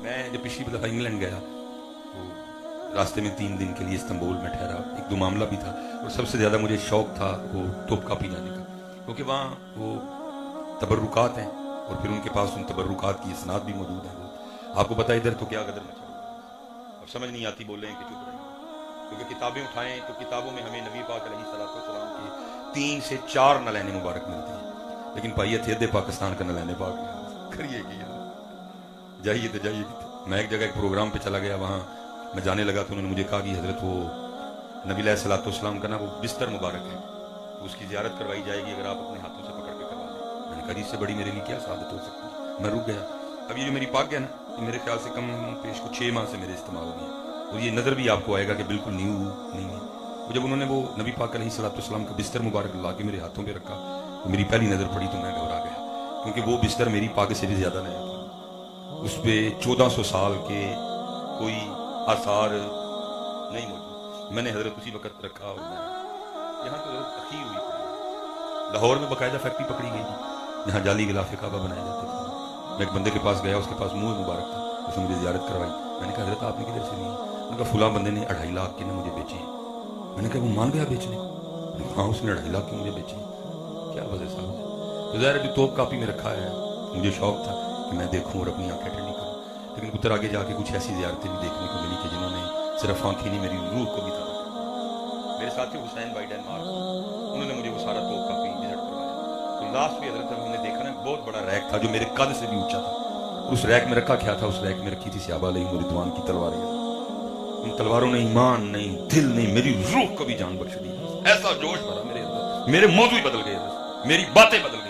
मैं जब पिछली दफा इंग्लैंड गया तो रास्ते में 3 दिन के लिए इस्तांबुल में ठहरा, 1-2 मामला भी था, और सबसे ज़्यादा मुझे शौक था वो तोपकापी जाने का, क्योंकि वहाँ वो तबर्रुकात हैं और फिर उनके पास उन तबर्रुकात की इसनाद भी मौजूद है। आपको पता है इधर तो क्या कदर मचा, अब समझ नहीं आती, बोल रहे हैं कि चुप रहें, क्योंकि किताबें उठाएं तो किताबों में हमें नबी पाक अलैहिस्सलाम के 3 से 4 नलैने मुबारक मिलते हैं, लेकिन पाइए थे पाकिस्तान का नलैने पाक करिए कि जाइए तो जाइए। मैं एक जगह एक प्रोग्राम पे चला गया, वहाँ मैं जाने लगा तो उन्होंने मुझे कहा कि हजरत वो नबी अलैहिस्सलाम का ना वो बिस्तर मुबारक है, तो उसकी ज़ियारत करवाई जाएगी अगर आप अपने हाथों से पकड़ के करवा लें। मैंने कहा इससे बड़ी मेरे लिए क्या सादत हो सकती है। मैं रुक गया। अब ये जो मेरी पाक है ना, ये मेरे ख्याल से कम पेश को 6 माह से मेरे इस्तेमाल में है, और ये नज़र भी आपको आएगा कि बिल्कुल न्यू नहीं है। तो जब उन्होंने वो नबी पाक अलैहिस्सलाम का बिस्तर मुबारक ला के मेरे हाथों में रखा तो मेरी पहली नज़र पड़ी तो मैं घबरा गया, क्योंकि वो बिस्तर मेरी पाक से भी ज़्यादा नया था। उस पर 1400 साल के कोई आसार नहीं मौजूद। मैंने हजरत उसी वक्त रखा, और मैं यहाँ तो अखीर हुई पड़ी। लाहौर में बाकायदा फैक्ट्री पकड़ी गई थी जहाँ जाली गिलाफ काबा बनाए जाते थे। मैं एक बंदे के पास गया, उसके पास मुंह मुबारक था, उसने मुझे ज़ियारत करवाई। मैंने कहा हजरत आपने किधर से ली? मैंने कहा फुला बंदे ने 2.5 लाख की ना मुझे बेची। मैंने कहा वो मान गया बेचने को? हाँ, उसने 2.5 लाख की मुझे बेची। क्या वजह साहब है? तो ज़ाहिर है जो तोप कापी में रखा है, मुझे शौक था कि मैं देखूँ और अपनी आंखें ठंडी करूँ, लेकिन पुत्र आगे जाके कुछ ऐसी ज़ियारतें भी देखने को मिली कि जिन्होंने सिर्फ आंखें नहीं, मेरी रूह को भी था। मेरे साथी हुसैन भाई डेनमार्क, उन्होंने मुझे वो सारा तोप कापी विजिट करवाया। तो लास्ट में हजरत हमने देखा ना, बहुत बड़ा रैक था जो मेरे कद से भी ऊंचा था। उस रैक में रखा क्या था? उस रैक में रखी थी सहाबा अलैहिम रिदवान की तलवारें। उन तलवारों ने ईमान नहीं, दिल नहीं, मेरी रूह को भी जान बख्श दी। ऐसा जोश भरा मेरे अंदर, मेरे मौजूद बदल गए, मेरी बातें बदल गई।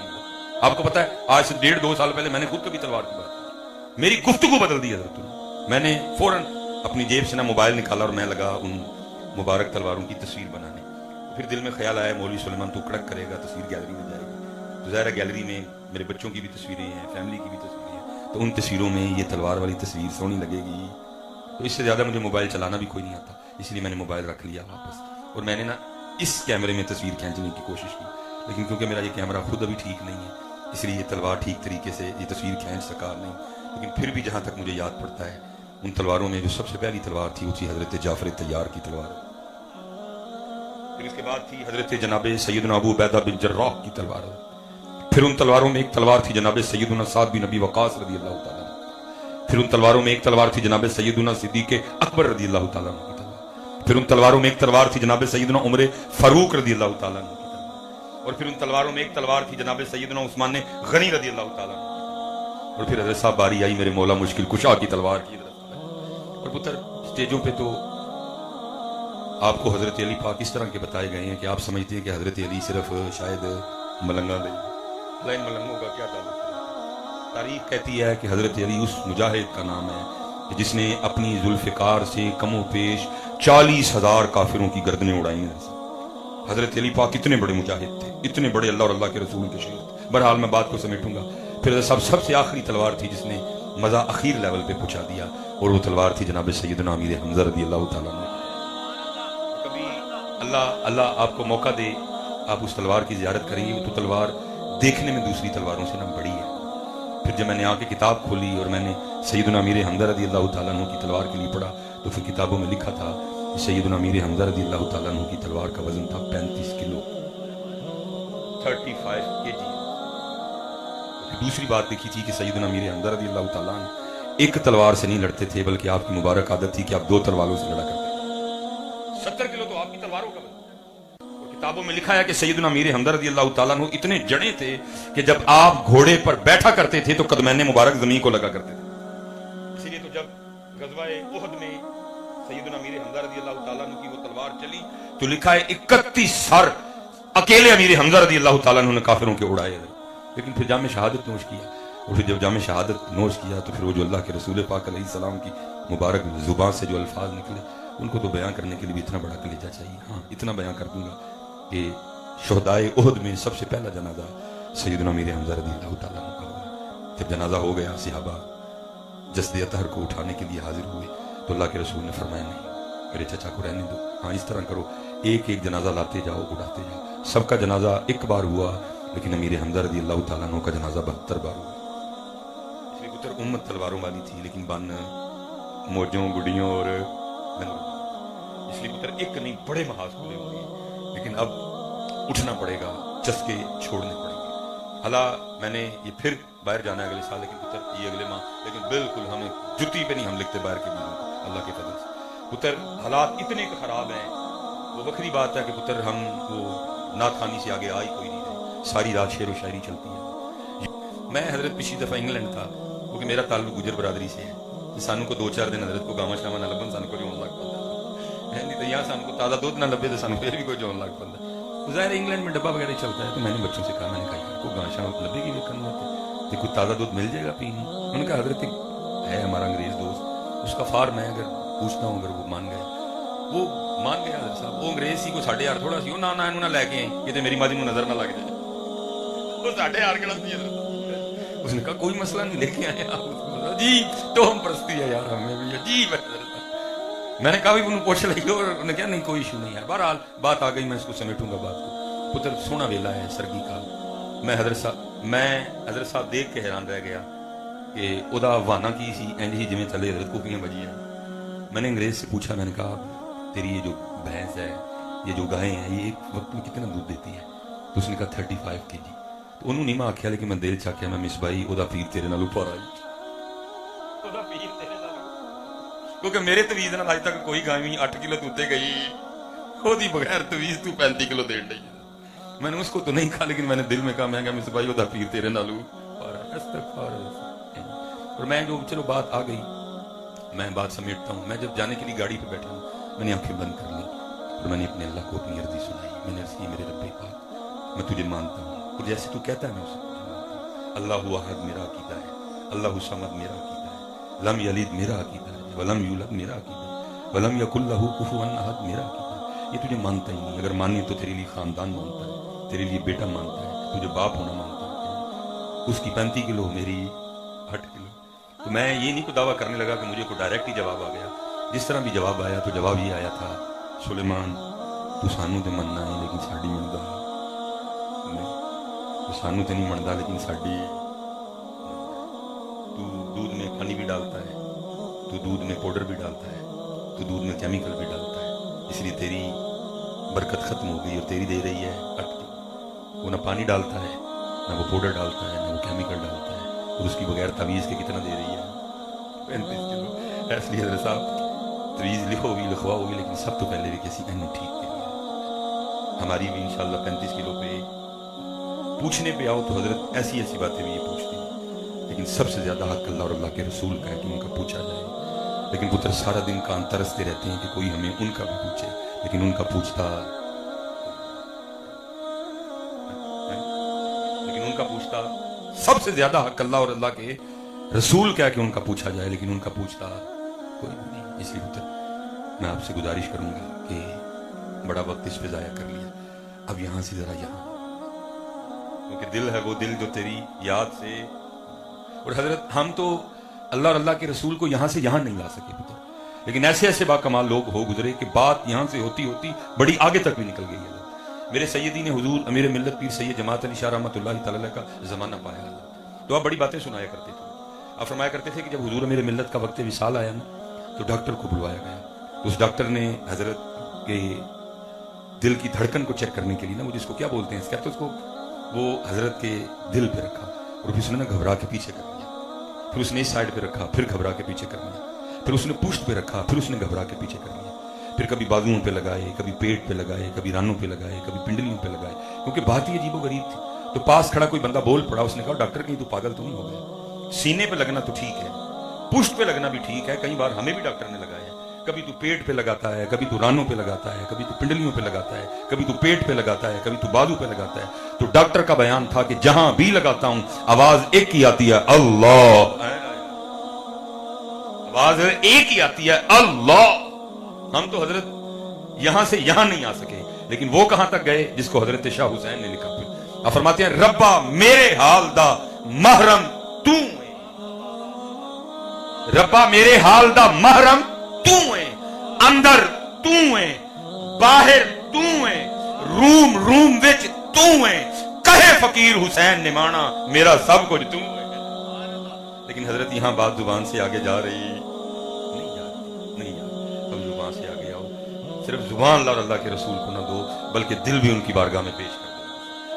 आपको पता है आज से 1.5-2 साल पहले मैंने खुद कभी तलवार की बात की, मेरी गुफ्तगू बदल दी हजरत ने। मैंने फौरन अपनी जेब से ना मोबाइल निकाला और मैं लगा उन मुबारक तलवारों की तस्वीर बनाने। फिर दिल में ख्याल आया मौलवी सुलेमान तू कड़क करेगा, तस्वीर गैलरी में जाएगी। तो ज़ाहिर गैलरी में मेरे बच्चों की भी तस्वीरें हैं, फैमिली की भी तस्वीरें हैं, तो उन तस्वीरों में ये तलवार वाली तस्वीर सोनी लगेगी। तो इससे ज़्यादा मुझे मोबाइल चलाना भी कोई नहीं आता, इसलिए मैंने मोबाइल रख लिया वापस, और मैंने ना इस कैमरे में तस्वीर खींचने की कोशिश की, लेकिन क्योंकि मेरा ये कैमरा खुद अभी ठीक नहीं है, इसलिए ये तलवार ठीक तरीके से ये तस्वीर खींच सका नहीं। लेकिन फिर भी जहाँ तक मुझे याद पड़ता है, उन तलवारों में जो सबसे पहली तलवार थी वो थी हजरत जाफर तैयार की तलवार। फिर इसके बाद थी हजरत जनाबे सैयदना अबू उबैदा बिन जर्राह की तलवार। फिर उन तलवारों में एक तलवार थी जनाबे सैयदना साद बिन नबी वकास रज़ियल्लाहु ताला। फिर उन तलवारों में एक तलवार थी जनाबे सैयदना सिद्दीक़ अकबर रज़ियल्लाहु ताला की तलवार। फिर उन तलवारों में एक तलवार थी जनाबे सैयदना उमर फारूक रज़ियल्लाहु ताला की तलवार। और फिर उन तलवारों में एक तलवार थी जनाबे सैयदना उस्मान गनी रज़ियल्लाहु ताला। और फिर हजरत साहब बारी आई मेरे मौला मुश्किल कुशा की तलवार की। और पुत्र स्टेजों पे तो आपको हजरत अली पाक इस तरह के बताए गए हैं कि आप समझते हैं कि हजरत अली सिर्फ शायद मलंगा नहीं। लाइन मलंगों का क्या ताल्लुक है? तारीख कहती है कि हजरत अली उस मुजाहिद का नाम है कि जिसने अपनी जुल्फ़िकार से कमो पेश 40,000 काफिरों की गर्दनें उड़ाई हैं। हजरत अली पाक इतने बड़े मुजाहिद थे, इतने बड़े अल्लाह और अल्लाह के रसूल के शेर। बहरहाल मैं बात को समेटूंगा। फिर सबसे आखिरी तलवार थी जिसने मजा अखीर लेवल पे पहुंचा दिया, और वो तलवार थी जनाब सैयदना अमीर हमजा रज़ियल्लाहु ताला अन्हु। कभी अल्लाह आपको मौका दे, आप उस तलवार की ज़ियारत करेंगे। वो तो तलवार देखने में दूसरी तलवारों से ना बड़ी है। फिर जब मैंने आके किताब खोली और मैंने सैयदना अमीर हमजा रज़ियल्लाहु ताला अन्हु की तलवार के लिए पढ़ा, तो फिर किताबों में लिखा था सैयदना अमीर हमजा रज़ियल्लाहु ताला अन्हु की तलवार का वजन था 35 किलो, 35 kg। दूसरी बात लिखी थी कि सैयदना अमीर हमजा रज़ियल्लाहु ताला अन्हु एक तलवार से नहीं लड़ते थे, बल्कि आपकी मुबारक आदत थी कि आप 2 तलवारों से लड़ा करते। 70 किलो तो आपकी तलवारों का वजन। और किताबों में लिखा है कि सैयदना अमीर हमजा रज़ियल्लाहु ताला अन्हु इतने जड़े थे कि जब आप घोड़े पर बैठा करते थे तो कदमैन मुबारक जमीन को लगा करते थे। इसीलिए तो जब गज़वाए उहद में सैयदना अमीर हमजा रज़ियल्लाहु ताला अन्हु की वो तलवार चली तो लिखा है 31 सर अकेले अमीर हमजा रज़ियल्लाहु ताला अन्हु ने काफिरों के उड़ाए। लेकिन फिर जामे शहादत नोश किया, और फिर जब जामे शहादत नोश किया तो फिर वो जो अल्लाह के रसूल पाक अलैहिस्सलाम की मुबारक जुबान से जो अल्फाज निकले उनको तो बयां करने के लिए भी इतना बड़ा कलेजा चाहिए। हाँ, इतना बयां कर दूंगा कि शुहदाए उहद में सबसे पहला जनाजा सैयदना अमीर हमजा रज़ियल्लाहु ताला अन्हु का हुआ। जब जनाजा हो गया, सहाबा जस्द अतहर को उठाने के लिए हाजिर हुए तो अल्लाह के रसूल ने फरमाया नहीं, मेरे चचा को रहने दो। हाँ, इस तरह करो, एक एक जनाजा लाते जाओ, उड़ाते जाओ। सबका जनाजा एक बार हुआ, लेकिन अमीर हमजा रज़ियल्लाहु ताला अन्हु का जनाजा 72 बार हुआ। इसलिए पुत्र उम्मत तलवारों वाली थी, लेकिन बन मौजों गुड़ियों और लंगरों, इसलिए पुत्र एक नहीं बड़े महाज खुले होंगे, लेकिन अब उठना पड़ेगा, चस्के छोड़ने पड़ेंगे। हाला मैंने ये फिर बाहर जाना है अगले साल, लेकिन पुत्र ये अगले माह, लेकिन बिल्कुल हमें जुती पे नहीं हम लिखते बाहर के बीजों, अल्लाह के फजल से। पुत्र हालात इतने खराब हैं, वो वक्री बात है कि पुत्र हम वो नात खानी से आगे आ ही कोई नहीं रहे, सारी रात शेर व शायरी चलती है। मैं हजरत पिछली दफा इंग्लैंड था, क्योंकि मेरा ताल्लुक गुजर बरादरी से है, सानू को 2-4 दिन हजरत को गावा शावा ना लभन सानू को जोन लग पाता है, नहीं तो यहाँ सानू को ताज़ा दूध ना लभे तो सानू फिर भी कोई जोन लग पाता है। ज़ाहिर इंग्लैंड में डब्बा वगैरह चलता है, तो मैंने बच्चों से कहा, मैंने कहा यार को गावा शावा लभेगी वेखन में तो कुछ ताज़ा दूध मिल जाएगा पीने। उन्होंने कहा हजरत है हमारा अंग्रेज दोस्त, उसका फार्म है, अगर पूछता हूँ अगर वो मान गया, वो मान गया हजरत साहब, वो अंग्रेज सी को 8.5 थोड़ा सी ना ना इन्होंने लैके आई कि मेरी मादी को नजर ना लग जाए, वो 8.5 के सी। उसने कहा कोई मसला नहीं, लेके आए आप जी, तो हम परस्ती है यार हमें भी जी। मैंने कहा भी उन्होंने पूछ लिया, और उन्होंने कहा नहीं कोई इशू नहीं है। बहरहाल बात आ गई, मैं इसको समेटूंगा बात को। पुत्र सोना वेला है सरगी का, मैं हजरत साहब देख के हैरान रह गया कि उदा वाना की सी इंज ही जिमें चले हजरत कुकियां बजी हैं। मैंने अंग्रेज से पूछा, मैंने कहा तेरी ये जो भैंस है, ये जो गायें हैं, ये एक वक्त में कितना दूध देती है? तो उसने कहा 35 kg। तो उन्होंने नहीं मैं आख्या, लेकिन मैं दिल च आख्या, मैं मिस भाई ओदा पीर तेरे नाल ऊपर आई, क्योंकि मेरे तवीज नाल अज तक कोई गाय 8 किलो दूते गई, ओदी बगैर तवीज तू 35 किलो दे रही। मैंने उसको तो नहीं कहा, लेकिन मैंने दिल में कहा, मैं मिस भाई ओदा पीर तेरे नाल ऊपर आई। और मैं जो चलो बात आ गई, मैं बात समेटता हूँ। मैं जब जाने के लिए गाड़ी पे बैठा हूँ, मैंने आंखें बंद कर ली और मैंने अपने अल्लाह को अपनी अर्जी सुनाई। मैंने अर्ज की, मेरे रब्बे पाक मैं तुझे मानता हूँ, और जैसे तू कहता है मैं उसे अल्लाह अहद मेरा अकीदा है, अल्लाह समद मेरा अकीदा है, लम यलिद मेरा अकीदा है, वलम यूलद मेरा अकीदा है, वलम यकुल लहू कुफुवन अहद मेरा अकीदा है। ये तुझे मानता ही नहीं, अगर मानिए तो तेरे लिए खानदान मानता है, तेरे लिए बेटा मानता है, तुझे बाप होना मानता है, उसकी 35 किलो मेरी 8 किलो। तो मैं ये नहीं को दावा करने लगा कि मुझे को डायरेक्ट ही जवाब आ गया। जिस तरह भी जवाब आया, तो जवाब ये आया था, सुलेमान तू सानू तो मनना है लेकिन साड़ी मनदा नहीं, तो सानू तो नहीं मनदा लेकिन साड़ी, तू दूध में पानी भी डालता है, तू दूध में पाउडर भी डालता है, तू दूध में केमिकल भी डालता है, इसलिए तेरी बरकत खत्म हो गई और तेरी दे रही है 8 किलो। वो ना पानी डालता है, ना वो पाउडर डालता है, ना वो केमिकल डालता है, और उसकी बगैर तवीज़ के कितना दे रही है 35 किलो। इसलिए हज़रत साहब तवीज़ लिखोगी लिखवाओगी, लेकिन सब तो पहले भी किसी कहने ठीक के लिए हमारी भी इंशाल्लाह 35 किलो पे पूछने पे आओ तो हजरत ऐसी ऐसी बातें भी ये पूछती हैं, लेकिन सबसे ज्यादा हक अल्लाह और अल्लाह के रसूल का है कि उनका पूछा जाए। लेकिन पुत्र सारा दिन कान तरसते रहते हैं कि कोई हमें उनका भी पूछे, लेकिन उनका पूछता सबसे ज्यादा हक अल्लाह और अल्लाह के रसूल का है कि उनका पूछा जाए, लेकिन उनका पूछता कोई नहीं। इसलिए पुत्र मैं आपसे गुजारिश करूंगा कि बड़ा वक्त इस पे जाया कर लिया, अब यहां से जरा यहाँ, क्योंकि दिल है वो दिल जो तेरी याद से, और हजरत हम तो अल्लाह और अल्लाह के रसूल को यहां से यहां नहीं ला सके पुत्र, लेकिन ऐसे ऐसे बाकमाल लोग हो गुजरे कि बात यहां से होती होती बड़ी आगे तक भी निकल गई है। मेरे सैयदी ने हुजूर अमीर मिल्लत पीर सैयद जमात अली शाह रहमतुल्लाह तआला का जमाना पाया, तो आप बड़ी बातें सुनाया करते थे। आप फरमाया करते थे कि जब हुजूर अमीर मिल्लत का वक्त विसाल आया ना, तो डॉक्टर को बुलवाया गया, तो उस डॉक्टर ने हजरत के दिल की धड़कन को चेक करने के लिए ना, वो जिसको क्या बोलते हैं स्टेथोस्कोप, वो हजरत के दिल पे रखा, और फिर उसने ना घबरा के पीछे कर लिया, फिर उसने इस साइड पे रखा, फिर घबरा के पीछे कर लिया, फिर उसने पुश्त पे रखा, फिर उसने घबरा के पीछे कर लिया, फिर कभी बाजुओं पे लगाए, कभी पेट पे लगाए, कभी रानों पे लगाए, कभी पिंडलियों पे लगाए, क्योंकि बात ही अजीबोगरीब थी। तो पास खड़ा कोई बंदा बोल पड़ा, उसने कहा डॉक्टर कहीं तू पागल तो नहीं हो गया, सीने पे लगना तो ठीक है, पुश्त पे लगना भी ठीक है, कई बार हमें भी डॉक्टर ने लगाया, कभी तू पेट पे लगाता है, कभी तू रानों पे लगाता है, कभी तू पिंडलियों पे लगाता है, कभी तू पेट पे लगाता है, कभी तू बाजू पे लगाता है। तो डॉक्टर का बयान था कि जहां भी लगाता हूं आवाज एक ही आती है, अल्लाह, आवाज एक ही आती है, अल्लाह। हम तो हजरत यहां से यहां नहीं आ सके, लेकिन वो कहां तक गए जिसको हजरत शाह हुसैन ने लिखा। आप फरमाते हैं रब्बा मेरे हाल दा महरम तू है, रब्बा मेरे हाल दा महरम तू है, अंदर तू है, बाहर तू है, रूम रूम विच तू है, कहे फकीर हुसैन निमाना मेरा सब कुछ तू है। लेकिन हजरत यहाँ बात जुबान से आगे जा रही नहीं जा रही, नहीं जा रही। अब जुबान से आगे आओ, सिर्फ जुबान अल्लाह और अल्लाह के रसूल को ना दो, बल्कि दिल भी उनकी बारगाह में पेश कर दो,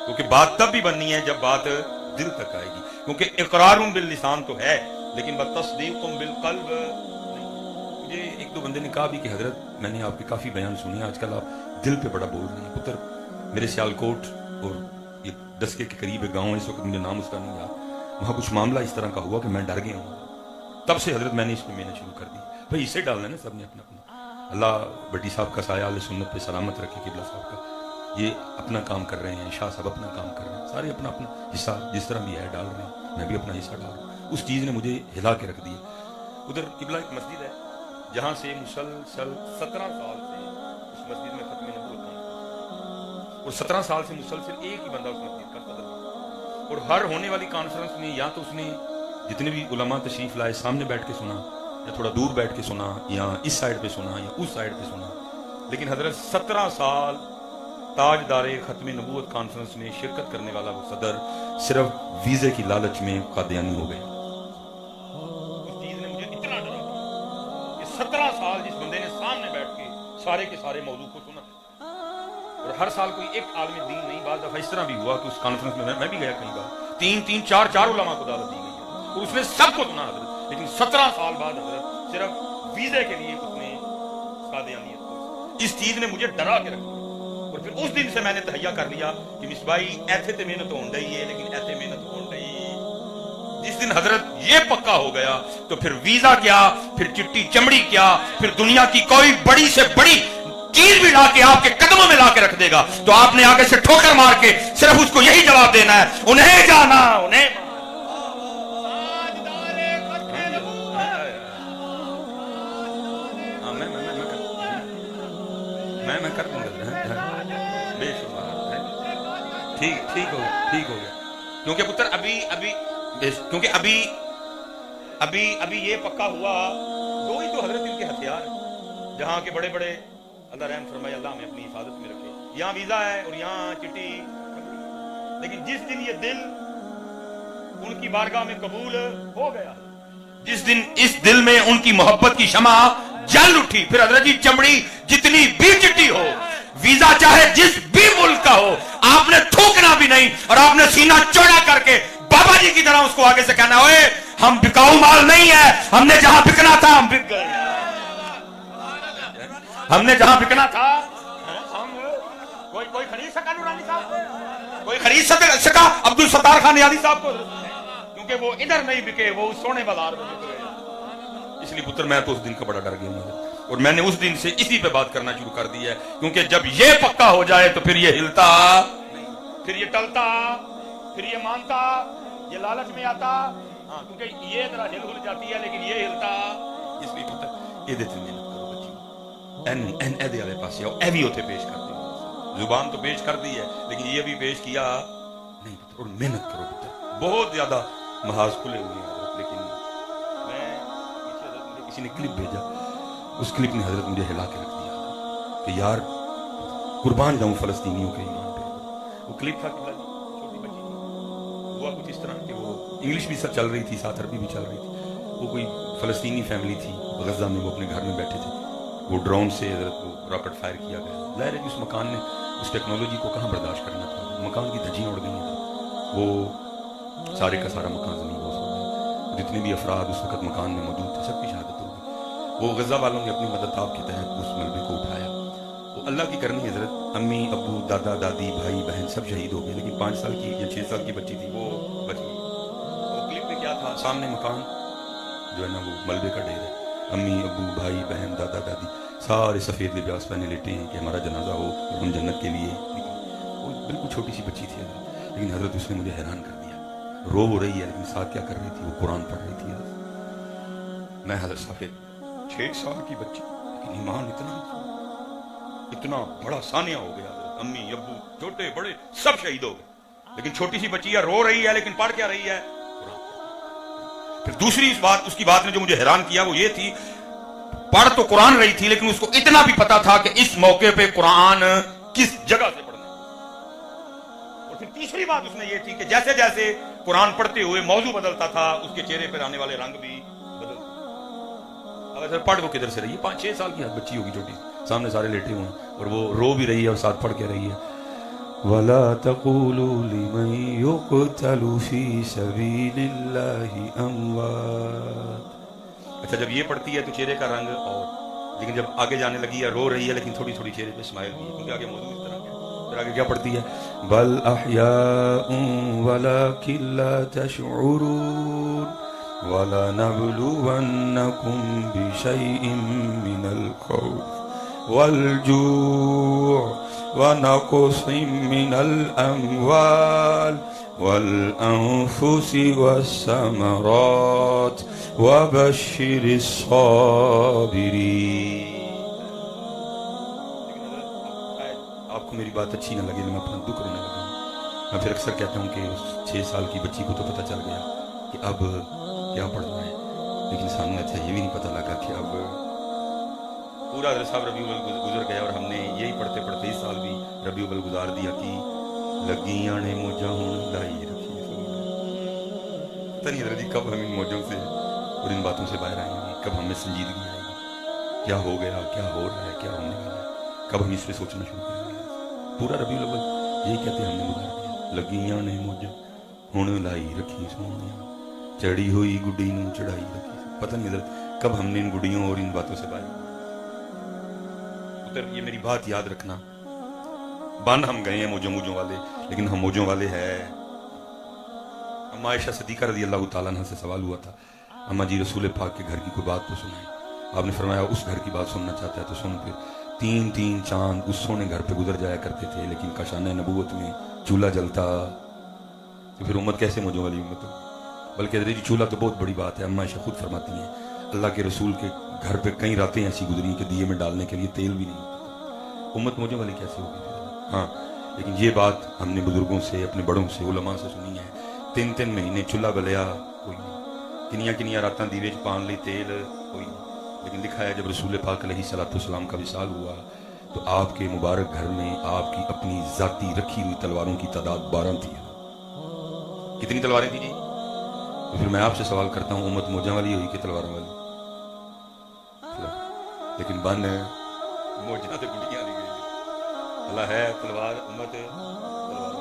क्योंकि बात तब भी बननी है जब बात दिल तक आएगी। क्योंकि इकरारुन बिल लिसान तो है, लेकिन तस्दीकुम बिल कल्ब नहीं। मुझे एक दो बंदे ने कहा भी कि हजरत मैंने आपके काफी बयान सुने, आजकल आप दिल पे बड़ा बोल रहे हैं। पुत्र मेरे सियालकोट और ये दसके के करीब एक गाँव है, इस वक्त मुझे नाम उसका नहीं याद, वहां कुछ मामला इस तरह का हुआ कि मैं डर गया हूँ। तब से हजरत मैंने इसमें मेहनत शुरू कर दी। भाई इसे डालना है ना सबने अपना अपना। अल्लाह बड्डी साहब का साया सुन्नत पे सलामत रखे, किबला साहब का, ये अपना काम कर रहे हैं, शाह साहब अपना काम कर रहे हैं, सारे अपना अपना हिस्सा जिस तरह भी है डाल रहे हैं, मैं भी अपना हिस्सा डाल रहा हूँ। उस चीज ने मुझे हिला के रख दिया। उधर किबला एक मस्जिद है जहां से मुसलसल 17 साल से उस मस्जिद में खत्म नबूवत का, और 17 साल से मुसलसल एक ही बंदा उस मस्जिद का सदर, और हर होने वाली कॉन्फ्रेंस में या तो उसने जितने भी उलमा तशरीफ लाए सामने बैठ के सुना, या थोड़ा दूर बैठ के सुना, या इस साइड पे सुना या उस साइड पे सुना। लेकिन हजरत 17 साल ताजदारे खत्म नबूवत कॉन्फ्रेंस में शिरकत करने वाला वो सदर सिर्फ वीजे की लालच में कादियानी हो गया। उस चीज ने मुझे इतना डरा कि 17 साल जिस बंदे ने सामने बैठ के सारे के सारे मौजू को सुना, और हर साल कोई एक आलम दीन नहीं, बात दफा इस तरह भी हुआ कि उस कॉन्फ्रेंस में मैं भी गया कई बार, 3-3, 4-4 उलमा को दावत दी गई है, और उसने सबको सुना हजरत। लेकिन 17 साल बाद हजरत सिर्फ वीजे के लिए उसने कादियानियत को, इस चीज ने मुझे डरा के रख दिया। और फिर उस दिन से मैंने तहैया कर लिया कि मिसबाई ऐसे ते मेहनत होने रही है, लेकिन ऐसे मेहनत होने रही। जिस दिन हजरत ये पक्का हो गया तो फिर वीजा क्या, फिर चिट्टी चमड़ी क्या, फिर दुनिया की कोई बड़ी से बड़ी चीज भी ला के आपके कदमों में ला के रख देगा, तो आपने आगे से ठोकर मार के सिर्फ उसको यही जवाब देना है, उन्हें जाना उन्हें। मैं कर दूंगा, ठीक हो गया। क्योंकि पुत्र अभी ये पक्का हुआ, दो ही तो हजरत इनके हथियार हैं जहां के बड़े बड़े, अल्लाह रहम फरमाए, अल्लाह में अपनी हिफाजत में रखे, यहाँ वीजा है और यहाँ चिट्ठी। लेकिन जिस दिन ये दिल उनकी बारगाह में कबूल हो गया, जिस दिन इस दिल में उनकी मोहब्बत की शमा जल उठी, फिर हजरत जी चमड़ी जितनी भी चिट्ठी हो, वीजा चाहे जिस भी मुल्क का हो, आपने थूकना भी नहीं, और आपने सीना चौड़ा करके बाबा जी की तरह उसको आगे से कहना, ओए हम बिकाऊ माल नहीं है, हमने जहां बिकना था हम बिक गए, हमने जहां बिकना था हम, कोई खरीद सका नूरानी साहब, कोई खरीद सका अब्दुल सत्तार खान यादी साहब को, क्योंकि वो इधर नहीं बिके, वो सोने बाजार में बिक गए। इसलिए पुत्र मैं तो उस दिन का बड़ा डर गया, और मैंने उस दिन से इसी पे बात करना शुरू कर दी है, क्योंकि जब ये पक्का हो जाए तो फिर ये हिलता नहीं, फिर ये टलता, फिर ये मानता, ये लालच में आता। हाँ, क्योंकि ये जरा हिल जाती है, लेकिन ये हिलता। इसलिए पुत्र ये देते मेहनत करो बच्ची, एन एदे वाले पास आओ, ए भी होते पेश कर दी, जुबान तो पेश कर दी है, लेकिन ये भी पेश किया नहीं पुत्र, और मेहनत करो पुत्र। बहुत ज्यादा महाज खुले हुए हैं, लेकिन मैं किसी ने क्लिप भेजा, उस क्लिप ने हजरत मुझे हिला के रख दिया कि यार कुर्बान जाऊं फलस्तीनियों के ईमान पे। वो क्लिप था कि छोटी बच्ची थी, हुआ कुछ इस तरह कि वो इंग्लिश भी सब चल रही थी, साथ अरबी भी चल रही थी। वो कोई फलस्तीनी फैमिली थी गजा में, वो अपने घर में बैठे थे, वो ड्रोन से हजरत को रॉकेट फायर किया गया। जाहिर है कि उस मकान ने उस टेक्नोलॉजी को कहाँ बर्दाश्त करना था, मकान की धज्जियाँ उड़ गई थी, वो सारे का सारा मकान जमीन बोस हो गया। जितने भी अफराद उस वक्त मकान में मौजूद थे सबकी शहादत हो गई। वो गजा वालों ने अपनी मदद आप के तहत उस मलबे को उठाया। वो अल्लाह की करनी हजरत, अम्मी अब्बू दादा दादी भाई बहन सब शहीद हो गए, लेकिन 5 साल की या 6 साल की बच्ची थी वो बच गई। वो क्लिप में क्या था, सामने मकान जो है ना वो मलबे का ढेर है, अम्मी अब्बू भाई बहन दादा दादी सारे सफ़ेद लिबास पहने लेटे हैं कि हमारा जनाजा हो और हम जन्नत के लिए निकलें। वो बिल्कुल छोटी सी बच्ची थी, लेकिन हजरत उसने मुझे हैरान कर दिया। रो रही है, लेकिन साथ क्या कर रही थी, वो कुरान पढ़ रही थी। मैं हजरत सफ़ेद 6 साल की बच्ची, लेकिन ईमान इतना बड़ा सानिया हो गया। अम्मी अब्बू छोटे बड़े सब शहीद हो गए, लेकिन छोटी सी बच्ची रो रही है, लेकिन पढ़ क्या रही है, कुरान। फिर दूसरी इस बात, उसकी बात ने जो मुझे हैरान किया वो ये थी, पढ़ तो कुरान रही थी, लेकिन उसको इतना भी पता था कि इस मौके पे कुरान किस जगह से पढ़ना। और फिर तीसरी बात उसने ये थी कि जैसे जैसे कुरान पढ़ते हुए मौजू बदलता था, उसके चेहरे पर आने वाले रंग भी बदलते। अब ऐसे पढ़ वो किधर से रही है, 5-6 साल की बच्ची होगी छोटी, सामने सारे लेटे हुए हैं और वो रो भी रही है और साथ पढ़ के रही है, वला तक़ूलू लिमन युक़तलु फी सबीलिल्लाहि अमवात। अच्छा, जब ये पढ़ती है तो चेहरे का रंग और, लेकिन जब आगे जाने लगी है रो रही है लेकिन थोड़ी थोड़ी चेहरे पे स्माइल भी है, क्योंकि आगे मौजूद इस तरह के। फिर आगे क्या पढ़ती है, बल अहयाउन वलाकिन ला तशउरून वलनबलुवन्नकुम बिशैइन मिनल खौफ वल्जूअ वनक़सिम मिनल अम्वाल वलअन्फुसि वस्समरात वबश्शिरिस साबिरीन। आपको मेरी बात अच्छी ना लगे, मैं अपना दुख रोने लगा। मैं फिर अक्सर कहता हूँ कि उस 6 साल की बच्ची को तो पता चल गया कि अब क्या पढ़ना है, लेकिन सामने अच्छा ये भी नहीं पता लगा कि अब पूरा साहब रबीउल अव्वल गुजर गया और हमने यही पढ़ते पढ़ते इस साल भी रबीउल अव्वल गुजार दिया कि लगियां ने मौजा हुण लाई रखी। पता नहीं रजी कब हम इन मौजों से और इन बातों से बाहर आएंगे, कब हमें संजीदगी आएगी, क्या हो गया, क्या हो रहा है, क्या होने वाला है, कब हम इस पे सोचना शुरू करेंगे। पूरा रबीउल अव्वल यही कहते हमने गुजार दिया, लगियां ने मौजा हुण लाई रखी सोनिया, चढ़ी हुई गुड्डी नूं चढ़ाई रखी। पता नहीं कब हमने इन गुड्डियों और इन बातों से बाहर। पुत्र, ये मेरी बात याद रखना, बन हम गए हैं मौजों वाले, लेकिन हम मौजों वाले हैं। अम्मा आयशा सिद्दीक़ा रज़ी अल्लाह तआला अन्हा से सवाल हुआ था, अम्मा जी रसूल पाक के घर की कोई बात तो सुनाए। आपने फरमाया उस घर की बात सुनना चाहता है तो सुन। फिर 3-3 चांद उस सोने घर पे गुजर जाया करते थे, लेकिन काशाने नबूवत में चूल्हा जलता, तो फिर उम्मत कैसे मौजों वाली उम्मत हो। बल्कि जी चूल्हा तो बहुत बड़ी बात है। अम्मा आयशा खुद फरमाती हैं अल्लाह के रसूल के घर पे कई रातें ऐसी गुजरी कि दिए में डालने के लिए तेल भी नहीं होता। उम्मत मौजों वाली कैसे होगी। हाँ, लेकिन ये बात हमने बुजुर्गों से, अपने बड़ों से, उलमा से सुनी है। 3-3 महीने चूल्हा बलिया कोई नहीं, किनिया रातां दीवे च पान लई तेल कोई नहीं। लेकिन लिखा है जब रसूल पाक अलैहिस्सलाम का विसाल हुआ तो आपके मुबारक घर में आपकी अपनी जाती रखी हुई तलवारों की तादाद 12 थी। कितनी तलवारें थी जी? तो फिर मैं आपसे सवाल करता हूँ, उम्मत मौजा वाली हुई कि तलवारों वाली? लेकिन बन मौजा तो गुड़ियां दी गई। अल्लाह है तलवार, उम्मत तलवार।